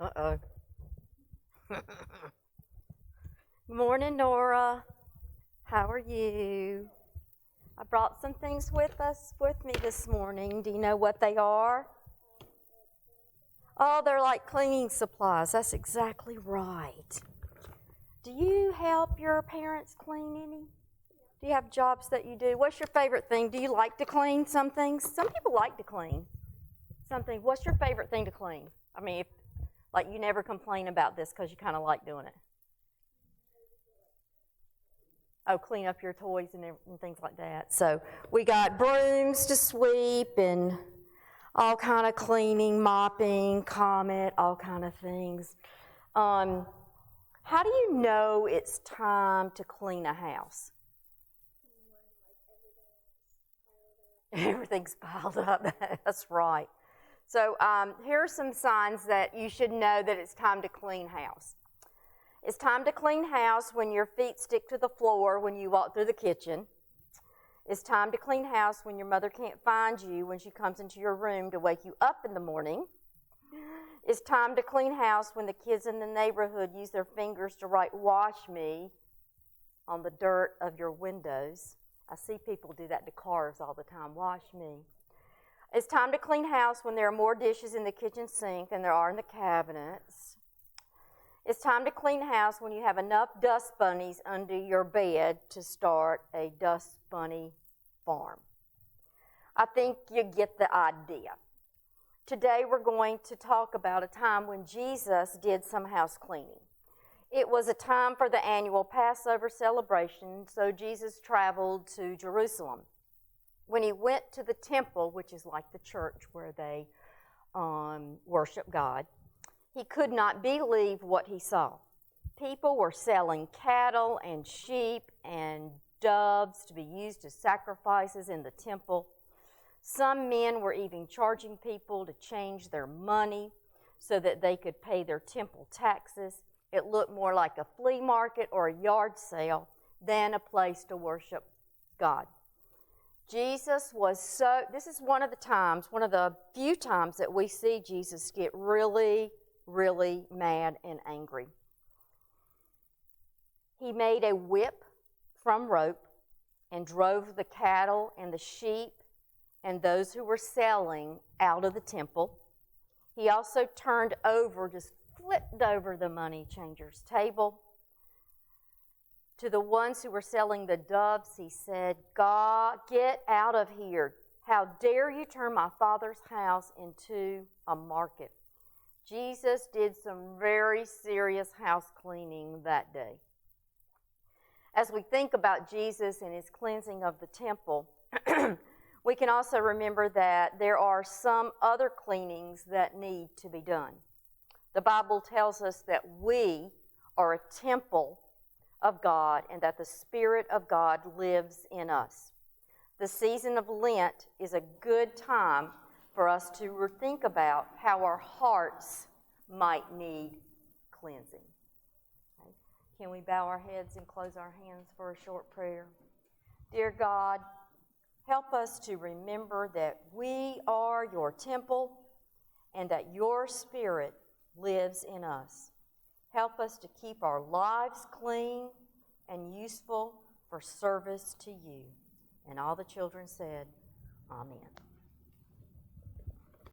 Uh-oh. Morning, Nora. How are you? I brought some things with me this morning. Do you know what they are? Oh, they're like cleaning supplies. That's exactly right. Do you help your parents clean any? Do you have jobs that you do? What's your favorite thing? Do you like to clean some things? Some people like to clean something. What's your favorite thing to clean? I mean, like you never complain about this because you kind of like doing it. Oh, clean up your toys and things like that. So we got brooms to sweep and all kind of cleaning, mopping, Comet, all kind of things. How do you know it's time to clean a house? Everything's piled up. That's right. So here are some signs that you should know that it's time to clean house. It's time to clean house when your feet stick to the floor when you walk through the kitchen. It's time to clean house when your mother can't find you when she comes into your room to wake you up in the morning. It's time to clean house when the kids in the neighborhood use their fingers to write "wash me" on the dirt of your windows. I see people do that to cars all the time, "wash me." It's time to clean house when there are more dishes in the kitchen sink than there are in the cabinets. It's time to clean house when you have enough dust bunnies under your bed to start a dust bunny farm. I think you get the idea. Today we're going to talk about a time when Jesus did some house cleaning. It was a time for the annual Passover celebration, so Jesus traveled to Jerusalem. When he went to the temple, which is like the church where they worship God, he could not believe what he saw. People were selling cattle and sheep and doves to be used as sacrifices in the temple. Some men were even charging people to change their money so that they could pay their temple taxes. It looked more like a flea market or a yard sale than a place to worship God. This is one of the few times that we see Jesus get really, really mad and angry. He made a whip from rope and drove the cattle and the sheep and those who were selling out of the temple. He also just flipped over the money changer's table. To the ones who were selling the doves, he said, "God, get out of here. How dare you turn my Father's house into a market?" Jesus did some very serious house cleaning that day. As we think about Jesus and his cleansing of the temple, we can also remember that there are some other cleanings that need to be done. The Bible tells us that we are a temple of God and that the Spirit of God lives in us. The season of Lent is a good time for us to think about how our hearts might need cleansing. Okay. Can we bow our heads and close our hands for a short prayer? Dear God, help us to remember that we are your temple and that your Spirit lives in us. Help us to keep our lives clean and useful for service to you. And all the children said, Amen.